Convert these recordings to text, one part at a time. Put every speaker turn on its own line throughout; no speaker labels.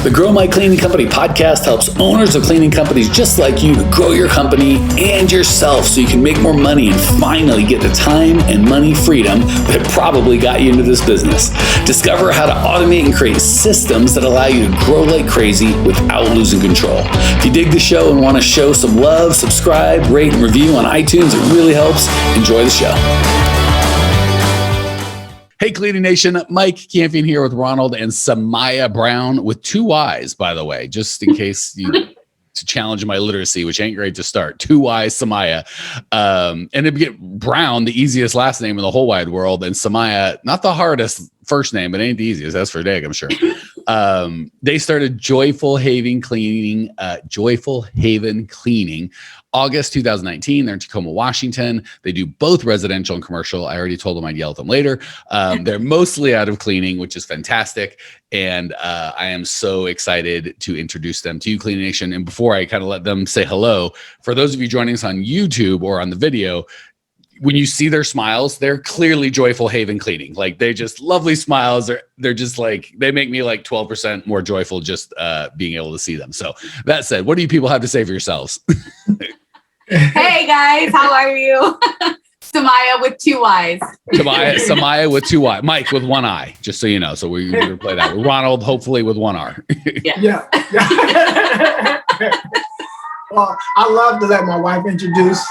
The Grow My Cleaning Company podcast helps owners of cleaning companies just like you to grow your company and yourself so you can make more money and finally get the time and money freedom that probably got you into this business. Discover how to automate and create systems that allow you to grow like crazy without losing control. If you dig the show and want to show some love, subscribe, rate, and review on iTunes. It really helps. Enjoy the show. Hey, Cleaning Nation, Mike Campion here with Ronald and Samayyah Brown with 2 Y's, by the way, just in case you to challenge my literacy, which ain't great to start. 2 Y's, Samayyah. And to get Brown, the easiest last name in the whole wide world, and Samayyah, not the hardest first name, but ain't the easiest. That's for Dag, I'm sure. They started Joyful Haven Cleaning, August 2019. They're in Tacoma, Washington. They do both residential and commercial. I already told them I'd yell at them later. They're mostly out of cleaning, which is fantastic. And I am so excited to introduce them to you, Cleaning Nation. And before I kind of let them say hello, for those of you joining us on YouTube or on the video, when you see their smiles, they're clearly Joyful Haven Cleaning. Like, they just lovely smiles. They're just like, they make me like 12% more joyful just being able to see them. So that said, what do you people have to say for yourselves?
Hey guys, how are you? Samayyah with 2 Y's.
Samayyah with 2 Y. Mike with 1 I, just so you know. So we're going to play that. Ronald, hopefully with 1 R.
Yeah. Well, I love to let my wife introduce.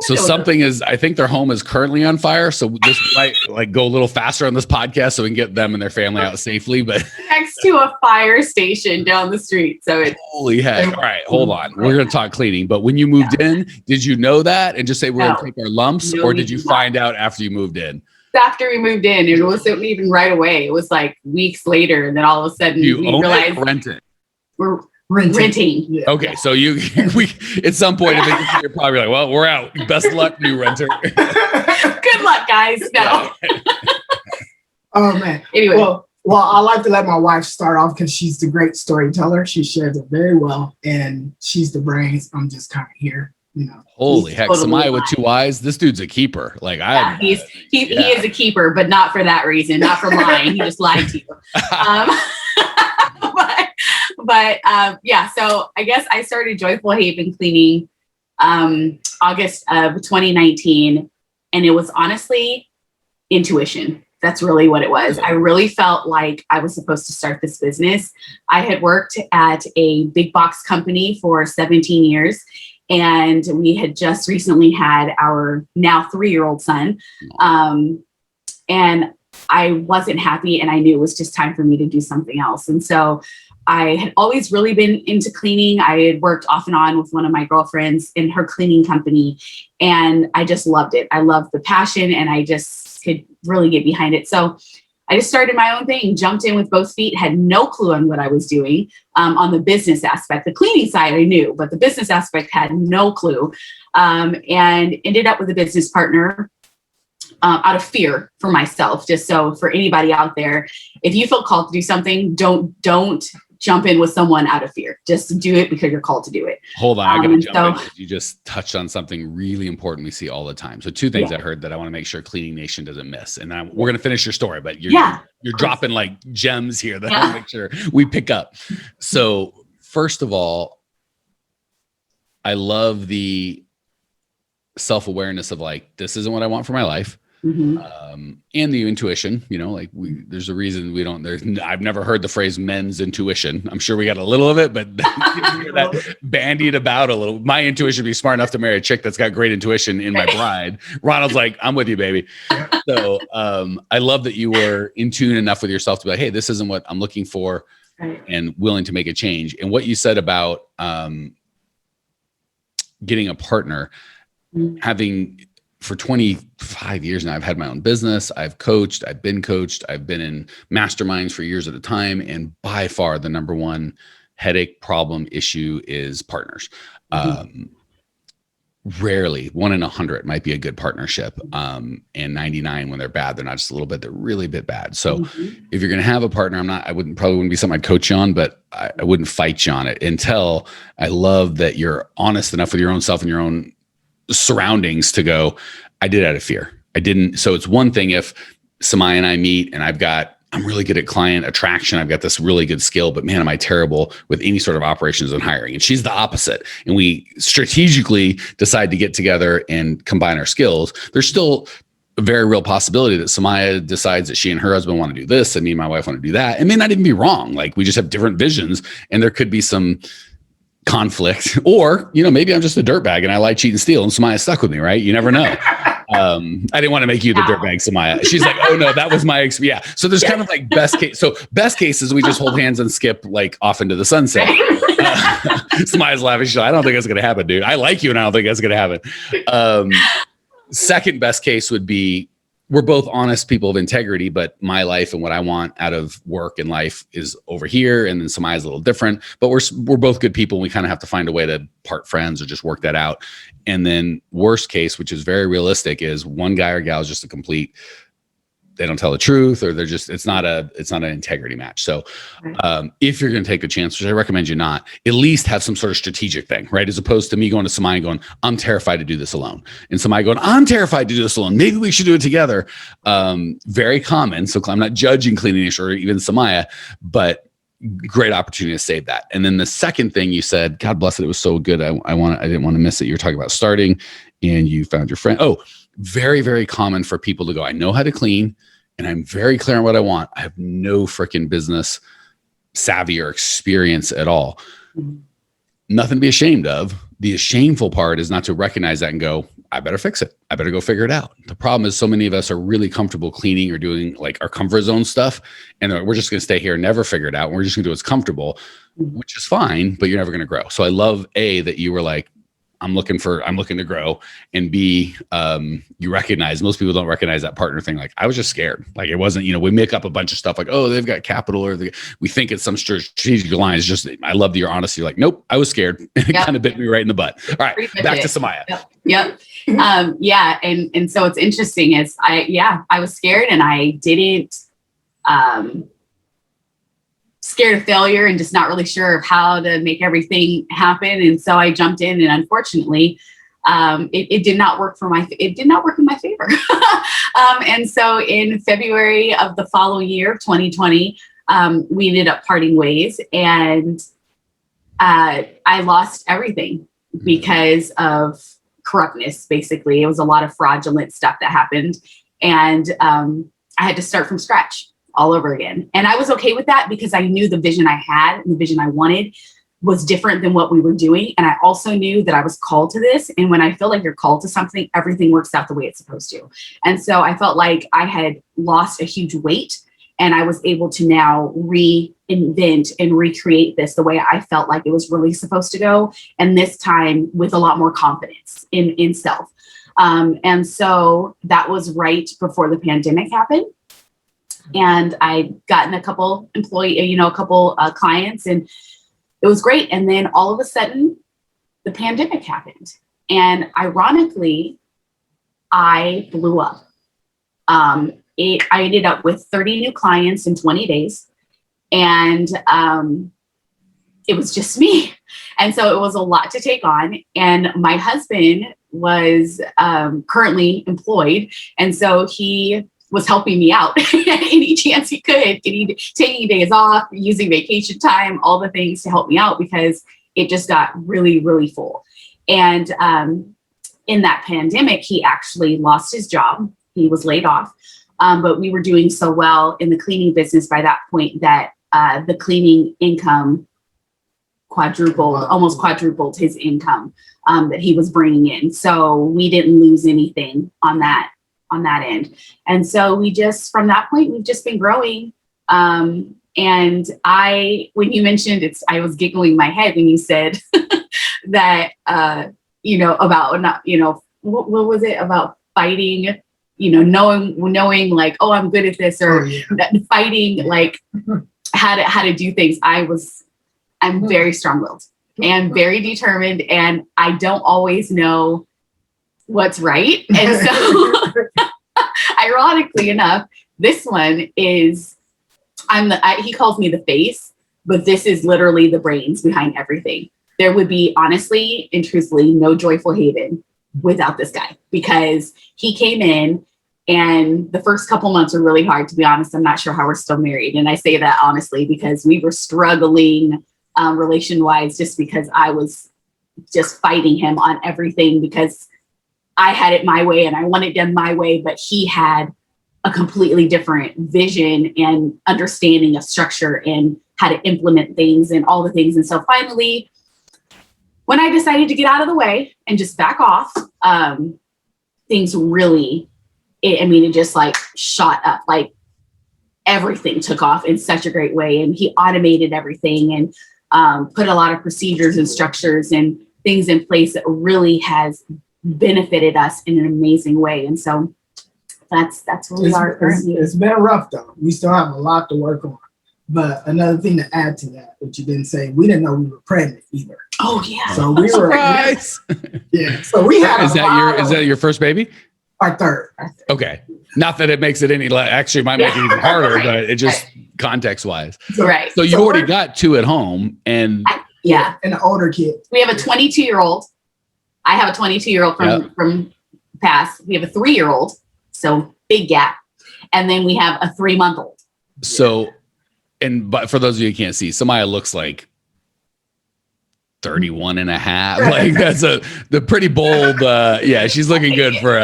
So something is, I think their home is currently on fire. So this might like go a little faster on this podcast so we can get them and their family out safely. But
next to a fire station down the street. So it's
holy heck. All right, hold on. We're going to talk cleaning. But when you moved in, did you know that and just say we're going to take our lumps? Or did you find out after you moved in?
After we moved in, it wasn't even right away. It was like weeks later. And then all of a sudden
you
we
own
realized
it or rent it?
We're renting.
Yeah.
Okay, so we at some point you're probably like, well, we're out. Best of luck, new renter.
Good luck, guys. No.
Oh man.
Anyway.
Well, I like to let my wife start off because she's the great storyteller. She shares it very well, and she's the brains. I'm just kind of here, you know.
Holy heck,
totally
Samayyah with 2 Y's. This dude's a keeper. Like
he is a keeper, but not for that reason. Not for lying. He just lied to you. But yeah, so I guess I started Joyful Haven Cleaning August of 2019, and it was honestly intuition. That's really what it was. I really felt like I was supposed to start this business. I had worked at a big box company for 17 years, and we had just recently had our now 3-year-old son. And I wasn't happy, and I knew it was just time for me to do something else. And so I had always really been into cleaning. I had worked off and on with one of my girlfriends in her cleaning company, and I just loved it. I loved the passion, and I just could really get behind it. So I just started my own thing, jumped in with both feet, had no clue on what I was doing on the business aspect. The cleaning side I knew, but the business aspect had no clue, and ended up with a business partner out of fear for myself. Just so for anybody out there, if you feel called to do something, don't jump in with someone out of fear. Just do it because you're called to do it.
Hold on, I gotta jump in because you just touched on something really important we see all the time. So 2 things I heard that I want to make sure Cleaning Nation doesn't miss. And we're gonna finish your story, but you're dropping like gems here that I want to make sure we pick up. So first of all, I love the self-awareness of like, this isn't what I want for my life. Mm-hmm. And the intuition, you know, like there's a reason I've never heard the phrase men's intuition. I'm sure we got a little of it, but that bandied about a little. My intuition would be smart enough to marry a chick that's got great intuition in my bride. Ronald's like, I'm with you, baby. So I love that you were in tune enough with yourself to be like, hey, this isn't what I'm looking for, and willing to make a change. And what you said about getting a partner, having for 25 years now, I've had my own business. I've coached, I've been in masterminds for years at a time. And by far the number one headache, problem, issue is partners. Rarely 1 in 100 might be a good partnership. And 99 when they're bad, they're not just a little bit, they're really a bit bad. So if you're going to have a partner, probably wouldn't be something I'd coach you on, but I wouldn't fight you on it until I love that you're honest enough with your own self and your own surroundings to go, I did out of fear. I didn't. So it's one thing if Samayyah and I meet and I've got I'm really good at client attraction. I've got this really good skill, but man, am I terrible with any sort of operations and hiring. And she's the opposite. And we strategically decide to get together and combine our skills. There's still a very real possibility that Samayyah decides that she and her husband want to do this and me and my wife want to do that. It may not even be wrong. Like, we just have different visions, and there could be some conflict, or, maybe I'm just a dirtbag and I lie, cheat, and steal, and Samayyah stuck with me, right? You never know. I didn't want to make you the dirtbag, Samayyah. She's like, oh no, that was my experience. Yeah. So there's kind of like best case. So best case is we just hold hands and skip like off into the sunset. Samayyah's laughing. She's like, I don't think that's going to happen, dude. I like you, and I don't think that's going to happen. Second best case would be, we're both honest people of integrity, but my life and what I want out of work and life is over here. And then Samayyah's a little different, but we're both good people. And we kind of have to find a way to part friends or just work that out. And then worst case, which is very realistic, is one guy or gal is just a complete, they don't tell the truth, or they're just, it's not an integrity match. So if you're going to take the chance, which I recommend you not, at least have some sort of strategic thing, right? As opposed to me going to Samayyah going, I'm terrified to do this alone. And Samayyah going, I'm terrified to do this alone. Maybe we should do it together. Very common. So I'm not judging Cleaning Nation or even Samayyah, but great opportunity to save that. And then the second thing you said, God bless it, it was so good. I didn't want to miss it. You were talking about starting and you found your friend. Oh, very, very common for people to go, I know how to clean and I'm very clear on what I want. I have no freaking business savvy or experience at all. Mm-hmm. Nothing to be ashamed of. The shameful part is not to recognize that and go, I better fix it. I better go figure it out. The problem is so many of us are really comfortable cleaning or doing like our comfort zone stuff. And we're just going to stay here and never figure it out. And we're just going to do what's comfortable, which is fine, but you're never going to grow. So I love that you were like, I'm looking to grow, and B, you recognize, most people don't recognize that partner thing. Like, I was just scared. Like, it wasn't, we make up a bunch of stuff like, oh, they've got capital, or we think it's some strategic line. It's just, I love your honesty. You're like, nope, I was scared. And it kind of bit me right in the butt. All right, back to Samayyah.
Yep. Yeah. And so what's interesting is I was scared, and I didn't, scared of failure and just not really sure of how to make everything happen. And so I jumped in, and unfortunately, it did not work in my favor. And so in February of the following year, 2020, we ended up parting ways, and I lost everything because of corruptness. Basically, it was a lot of fraudulent stuff that happened, and I had to start from scratch all over again. And I was okay with that because I knew the vision I had and the vision I wanted was different than what we were doing. And I also knew that I was called to this. And when I feel like you're called to something, everything works out the way it's supposed to. And so I felt like I had lost a huge weight, and I was able to now reinvent and recreate this the way I felt like it was really supposed to go. And this time with a lot more confidence in self. And so that was right before the pandemic happened. And I'd gotten a couple clients, and it was great. And then all of a sudden, the pandemic happened. And ironically, I blew up. I ended up with 30 new clients in 20 days. And it was just me. And so it was a lot to take on. And my husband was currently employed. And so he was helping me out any chance he could, taking days off, using vacation time, all the things to help me out, because it just got really, really full. And in that pandemic, he actually lost his job. He was laid off. But we were doing so well in the cleaning business by that point that the cleaning income almost quadrupled his income that he was bringing in. So we didn't lose anything on that end. And so from that point, we've just been growing. And when you mentioned I was giggling in my head when you said that, about not, what was it about fighting, knowing like, oh, I'm good at this, or fighting, like how to do things. I'm very strong-willed and very determined, and I don't always know what's right. And so ironically enough, this one is, he calls me the face, but this is literally the brains behind everything. There would be, honestly and truthfully, no Joyful Haven without this guy, because he came in And the first couple months were really hard, to be honest. I'm not sure how we're still married. And I say that honestly, because we were struggling relation-wise, just because I was just fighting him on everything, because I had it my way and I wanted done my way, but he had a completely different vision and understanding of structure and how to implement things and all the things. And so finally, when I decided to get out of the way and just back off, things really, it just like shot up, like everything took off in such a great way. And he automated everything and put a lot of procedures and structures and things in place that really has benefited us in an amazing way. And so that's where we are currently.
It's been rough though. We still have a lot to work on. But another thing to add to that you didn't say, we didn't know we were pregnant either.
Oh yeah.
So we were
surprise.
Yeah. So we had
is that your first baby?
Our third.
Okay. Not that it makes it any less, actually might make it even harder, but it just context wise.
Right.
So you already got two at home and
yeah.
And an older kid.
We have a 22-year-old. I have a 22-year-old from past. We have a 3-year-old. So big gap. And then we have a 3-month-old.
So, but for those of you who can't see, Samayyah looks like 31 and a half. Like that's the pretty bold. She's looking good for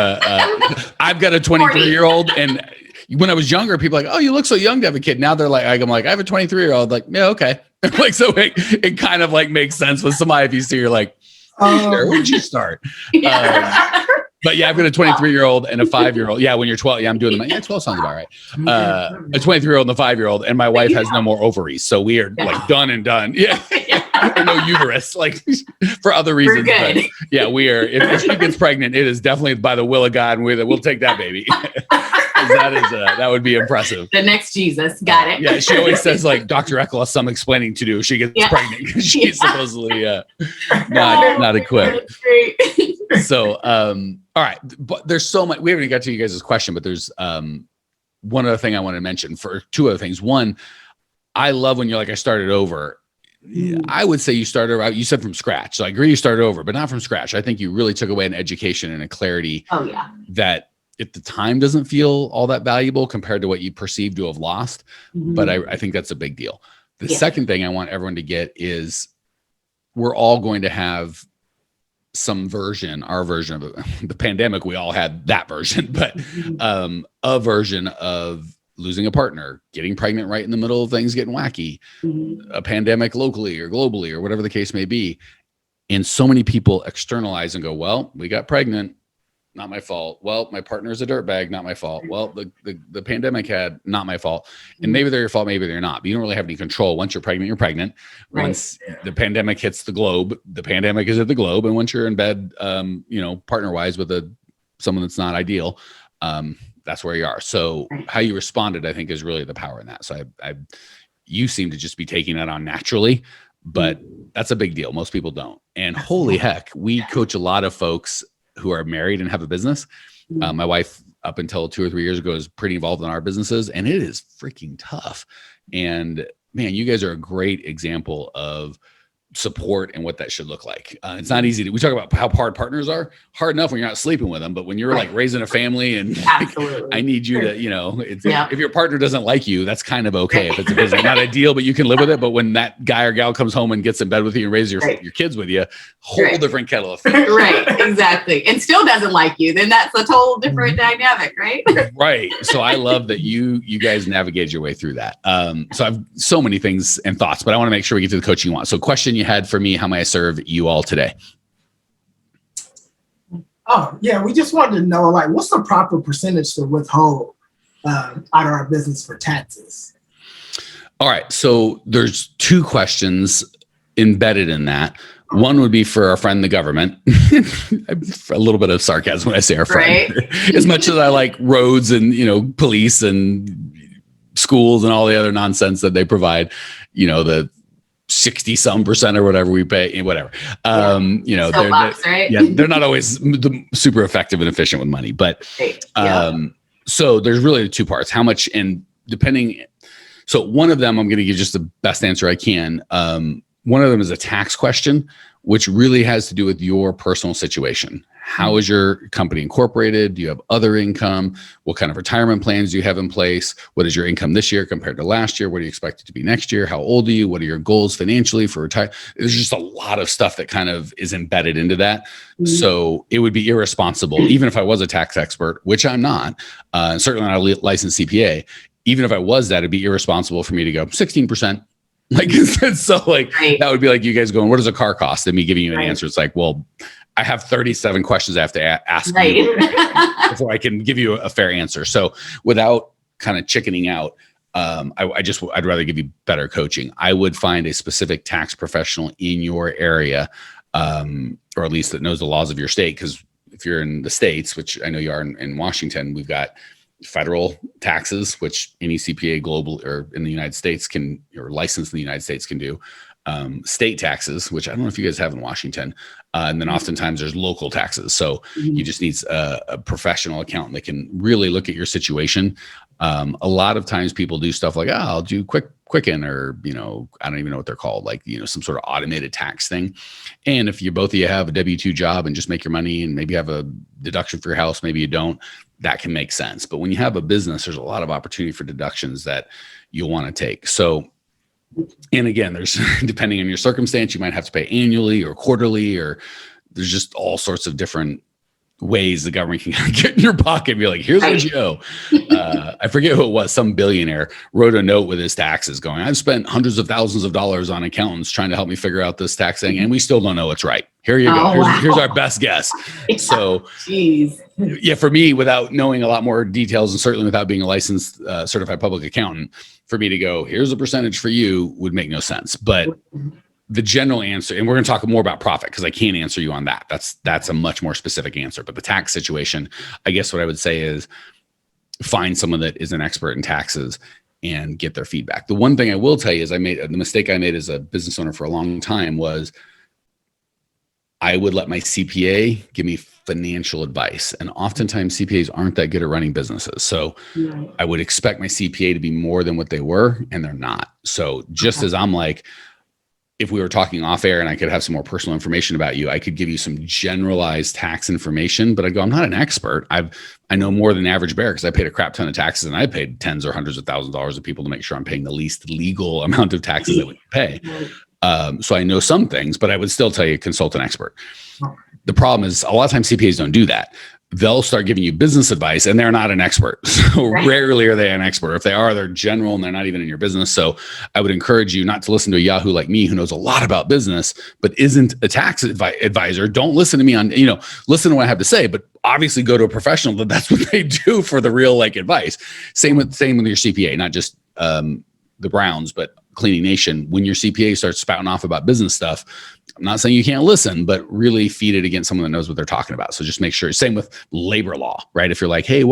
I've got a 23-year-old. And when I was younger, people were like, oh, you look so young to have a kid. Now they're like, I'm like, I have a 23-year-old. Like, yeah, okay. Like, so it kind of like makes sense with Samayyah. If you see, you're like, where would you start?
Yeah.
But yeah, I've got a 23-year-old and a 5-year-old. Yeah, when you're 12, I'm doing the 12 sounds about right. A 23-year-old and a 5-year-old, and my wife has no more ovaries, so we are like done and done. Yeah, no uterus, like for other reasons.
We're good.
But yeah, we are. If she gets pregnant, it is definitely by the will of God, and we'll take that baby. That would be impressive.
The next Jesus, got it.
Yeah, she always says like Dr. Eckel has some explaining to do. She gets pregnant because she's supposedly not equipped. So, all right, but there's so much. We haven't even got to you guys' question, but there's one other thing I want to mention for two other things. One, I love when you're like, I started over. I would say you started out, you said from scratch. So I agree you started over, but not from scratch. I think you really took away an education and a clarity that if the time doesn't feel all that valuable compared to what you perceive to have lost, but I think that's a big deal. The second thing I want everyone to get is we're all going to have some version, our version of the pandemic. We all had that version, but a version of losing a partner, getting pregnant right in the middle of things getting wacky, a pandemic locally or globally or whatever the case may be. And so many people externalize and go, well, we got pregnant. Not my fault. Well, my partner's a dirtbag. Not my fault. Well, the pandemic had, not my fault. And maybe they're your fault. Maybe they're not. But you don't really have any control. Once you're pregnant, you're pregnant. Once the pandemic hits the globe, the pandemic is at the globe. And once you're in bed, partner wise with someone that's not ideal, that's where you are. So how you responded, I think, is really the power in that. So you seem to just be taking that on naturally, but that's a big deal. Most people don't. And holy heck, we coach a lot of folks who are married and have a business. My wife, up until 2 or 3 years ago, is pretty involved in our businesses, and it is freaking tough. And man, you guys are a great example of support and what that should look like. It's not easy. We talk about how hard partners are. Hard enough when you're not sleeping with them, but when you're like raising a family and I need you to, if your partner doesn't like you, that's kind of okay. If it's a business, not ideal, but you can live with it. But when that guy or gal comes home and gets in bed with you and raises your kids with you, whole different kettle of fish.
Right, exactly. And still doesn't like you, then that's a total different dynamic, right?
Right. So I love that you guys navigated your way through that. So I've so many things and thoughts, but I want to make sure we get to the coaching you want. So question you had for me, how may I serve you all today?
Oh, yeah. We just wanted to know, like, what's the proper percentage to withhold out of our business for taxes?
All right. So there's two questions embedded in that. One would be for our friend, the government. A little bit of sarcasm when I say our friend. Right. As much as I like roads and, police and schools and all the other nonsense that they provide, the 60 some percent or whatever we pay, whatever. They're not always super effective and efficient with money, but so there's really two parts. How much, and depending. So one of them, I'm going to give just the best answer I can. One of them is a tax question, which really has to do with your personal situation. How is your company incorporated? Do you have other income? What kind of retirement plans do you have in place? What is your income this year compared to last year? What do you expect it to be next year? How old are you? What are your goals financially for retirement? There's just a lot of stuff that kind of is embedded into that. So it would be irresponsible, even if I was a tax expert, which I'm not, certainly not a licensed CPA. Even if I was that, it'd be irresponsible for me to go 16%. Like, so like, that would be like you guys going, what does a car cost? And me giving you an answer. It's like, well, I have 37 questions I have to ask you before I can give you a fair answer. So without kind of chickening out, I'd rather give you better coaching. I would find a specific tax professional in your area, or at least that knows the laws of your state. Because if you're in the States, which I know you are in Washington, we've got federal taxes, which any CPA global or in the United States can, or licensed in the United States can do. State taxes, which I don't know if you guys have in Washington. And then oftentimes there's local taxes. So you just need a professional accountant that can really look at your situation. A lot of times people do stuff like, I'll do Quicken, or, I don't even know what they're called, like, some sort of automated tax thing. And if both of you have a W-2 job and just make your money and maybe have a deduction for your house, maybe you don't, that can make sense. But when you have a business, there's a lot of opportunity for deductions that you'll want to take. So, and again, there's, depending on your circumstance, you might have to pay annually or quarterly, or there's just all sorts of different ways the government can get in your pocket and be like, here's what you owe. I forget who it was. Some billionaire wrote a note with his taxes going, I've spent hundreds of thousands of dollars on accountants trying to help me figure out this tax thing, and we still don't know what's right. Here you go. Here's our best guess. So yeah, for me, without knowing a lot more details, and certainly without being a licensed certified public accountant, for me to go, here's a percentage for you, would make no sense. But the general answer, and we're going to talk more about profit because I can't answer you on that. That's a much more specific answer. But the tax situation, I guess what I would say is find someone that is an expert in taxes and get their feedback. The one thing I will tell you is the mistake I made as a business owner for a long time was I would let my CPA give me financial advice. And oftentimes CPAs aren't that good at running businesses. So I would expect my CPA to be more than what they were, and they're not. So just as I'm like, if we were talking off air and I could have some more personal information about you, I could give you some generalized tax information, but I go, I'm not an expert. I know more than the average bear because I paid a crap ton of taxes, and I paid tens or hundreds of thousands of dollars of people to make sure I'm paying the least legal amount of taxes that we pay. So I know some things, but I would still tell you consult an expert. The problem is a lot of times CPAs don't do that. They'll start giving you business advice and they're not an expert. So rarely are they an expert. If they are, they're general and they're not even in your business. So I would encourage you not to listen to a Yahoo like me who knows a lot about business, but isn't a tax advisor. Don't listen to me on, listen to what I have to say, but obviously go to a professional. That's what they do for the real advice. Same with your CPA, not just the Browns, but Cleaning Nation. When your CPA starts spouting off about business stuff, I'm not saying you can't listen, but really feed it against someone that knows what they're talking about. So just make sure. Same with labor law, right? If you're like, hey,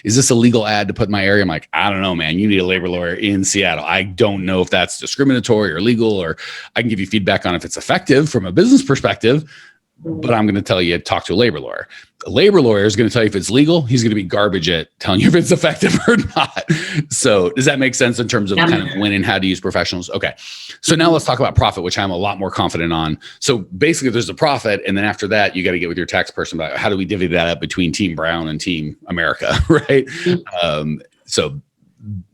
is this a legal ad to put in my area? I'm like, I don't know, man. You need a labor lawyer in Seattle. I don't know if that's discriminatory or legal, or I can give you feedback on if it's effective from a business perspective. But I'm going to tell you, talk to a labor lawyer. A labor lawyer is going to tell you if it's legal. He's going to be garbage at telling you if it's effective or not. So does that make sense in terms of kind of when and how to use professionals? Okay. So now let's talk about profit, which I'm a lot more confident on. So basically there's the profit. And then after that, you got to get with your tax person about how do we divvy that up between Team Brown and Team America, right? So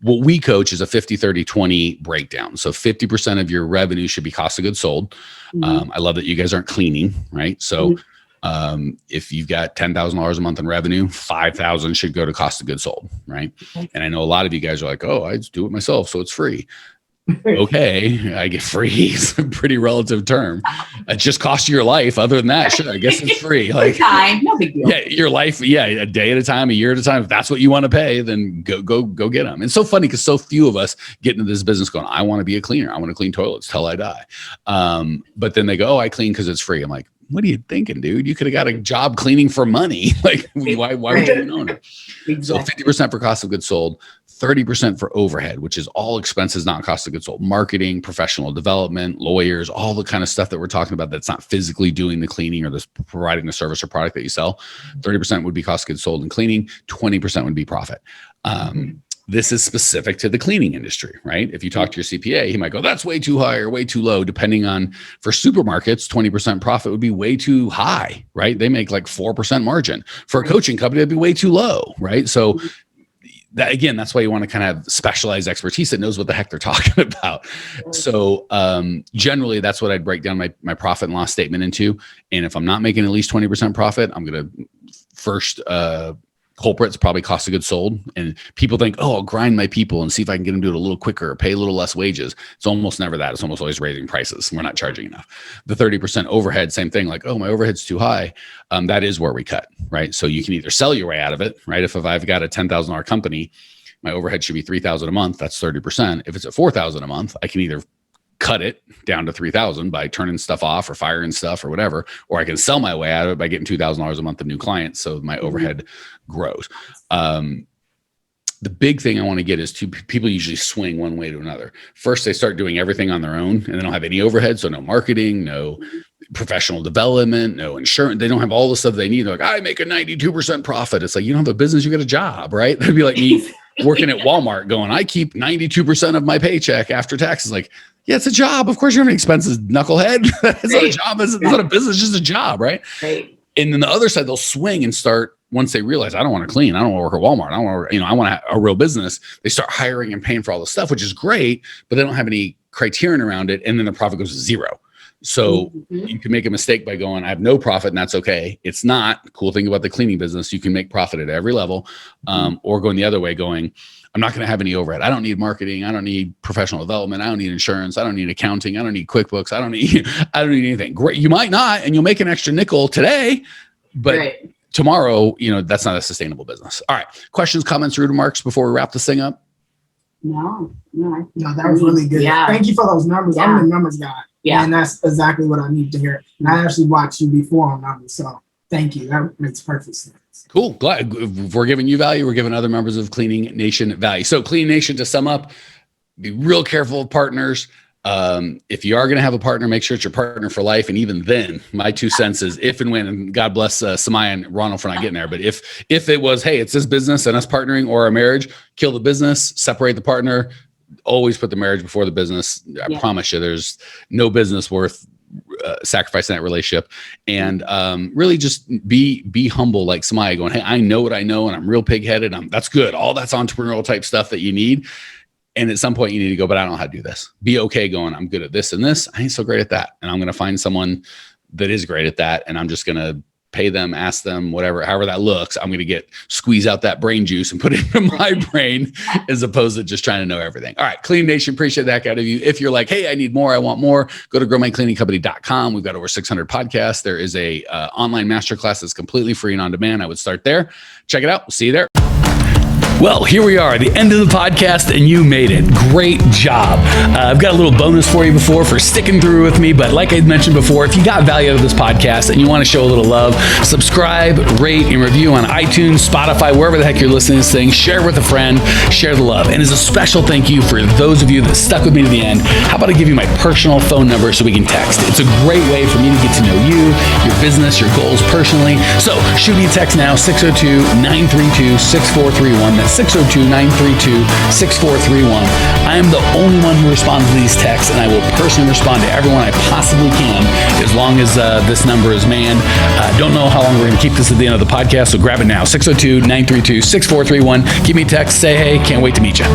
what we coach is a 50-30-20 breakdown. So 50% of your revenue should be cost of goods sold. I love that you guys aren't cleaning, right? So if you've got $10,000 a month in revenue, 5,000 should go to cost of goods sold, right? And I know a lot of you guys are like, oh, I just do it myself, so it's free. Okay, I get free. It's a pretty relative term. It just costs you your life. Other than that, sure, I guess it's free. Like
time, no big deal.
Yeah, your life. Yeah, a day at a time, a year at a time. If that's what you want to pay, then go get them. It's so funny because so few of us get into this business going, I want to be a cleaner. I want to clean toilets till I die. But then they go, oh, I clean because it's free. I'm like, what are you thinking, dude? You could have got a job cleaning for money. Like, why would you be an owner? Exactly. So 50% for cost of goods sold, 30% for overhead, which is all expenses, not cost of goods sold. Marketing, professional development, lawyers, all the kind of stuff that we're talking about that's not physically doing the cleaning or providing the service or product that you sell. 30% would be cost of goods sold and cleaning. 20% would be profit. this is specific to the cleaning industry, right? If you talk to your CPA, he might go, that's way too high or way too low, depending on, for supermarkets, 20% profit would be way too high, right? They make like 4% margin. For a coaching company, it'd be way too low, right? So that, again, that's why you want to kind of have specialized expertise that knows what the heck they're talking about. So generally, that's what I'd break down my profit and loss statement into. And if I'm not making at least 20% profit, I'm going to first culprits, probably cost of goods sold. And people think, oh, I'll grind my people and see if I can get them to do it a little quicker or pay a little less wages. It's almost never that. It's almost always raising prices. We're not charging enough. The 30% overhead, same thing, like, oh, my overhead's too high. That is where we cut, right? So you can either sell your way out of it, right? If I've got a $10,000 company, my overhead should be $3,000 a month. That's 30%. If it's at $4,000 a month, I can either cut it down to $3,000 by turning stuff off or firing stuff or whatever, or I can sell my way out of it by getting $2,000 a month of new clients. So my overhead grows. The big thing I want to get is people usually swing one way to another. First, they start doing everything on their own and they don't have any overhead. So no marketing, no professional development, no insurance. They don't have all the stuff they need. They're like, I make a 92% profit. It's like, you don't have a business, you got a job, right? That'd be like me working at Walmart going, I keep 92% of my paycheck after taxes. Like, yeah, it's a job. Of course, you have any expenses, knucklehead. It's not a job. It's not a business, it's just a job, right? And then the other side, they'll swing and start, once they realize, I don't want to clean, I don't want to work at Walmart, I don't want to, I want to have a real business. They start hiring and paying for all the stuff, which is great, but they don't have any criterion around it. And then the profit goes to zero. So you can make a mistake by going, I have no profit, and that's okay. It's not. The cool thing about the cleaning business, you can make profit at every level, or going the other way, going, I'm not going to have any overhead. I don't need marketing. I don't need professional development. I don't need insurance. I don't need accounting. I don't need QuickBooks. I don't need anything. Great. You might not, and you'll make an extra nickel today, but tomorrow, that's not a sustainable business. All right. Questions, comments, or remarks before we wrap this thing up?
No, that was really good. Yeah. Thank you for those numbers. Yeah. I'm the numbers guy. Yeah. And that's exactly what I need to hear. And I actually watched you before on numbers. So thank you. That makes perfect sense.
Cool. Glad if we're giving you value. We're giving other members of Cleaning Nation value. So Cleaning Nation, to sum up, be real careful of partners. If you are going to have a partner, make sure it's your partner for life. And even then, my 2 cents is if and when, and God bless Samayyah and Ronald for not getting there. But if it was, hey, it's this business and us partnering or a marriage, kill the business, separate the partner, always put the marriage before the business. I promise you, there's no business worth sacrificing that relationship. And really just be humble, like Samayyah, going, hey, I know what I know, and I'm real pig-headed. That's good. All that's entrepreneurial type stuff that you need. And at some point you need to go, but I don't know how to do this. Be okay going, I'm good at this and this. I ain't so great at that. And I'm going to find someone that is great at that. And I'm just going to pay them, ask them, whatever, however that looks. I'm going to squeeze out that brain juice and put it into my brain as opposed to just trying to know everything. All right. Clean Nation, appreciate that out of you. If you're like, hey, I need more, I want more, go to growmycleaningcompany.com. We've got over 600 podcasts. There is a online masterclass that's completely free and on demand. I would start there. Check it out. We'll see you there. Well, here we are, the end of the podcast, and you made it. Great job. I've got a little bonus for you for sticking through with me. But like I mentioned before, if you got value out of this podcast and you want to show a little love, subscribe, rate, and review on iTunes, Spotify, wherever the heck you're listening to this thing. Share with a friend, share the love. And as a special thank you for those of you that stuck with me to the end, how about I give you my personal phone number so we can text? It's a great way for me to get to know you, your business, your goals personally. So shoot me a text now, 602-932-6431. That's 602-932-6431. I am the only one who responds to these texts, and I will personally respond to everyone I possibly can as long as this number is manned. Don't know how long we're going to keep this at the end of the podcast, so grab it now, 602-932-6431. Give me a text, say hey, can't wait to meet you.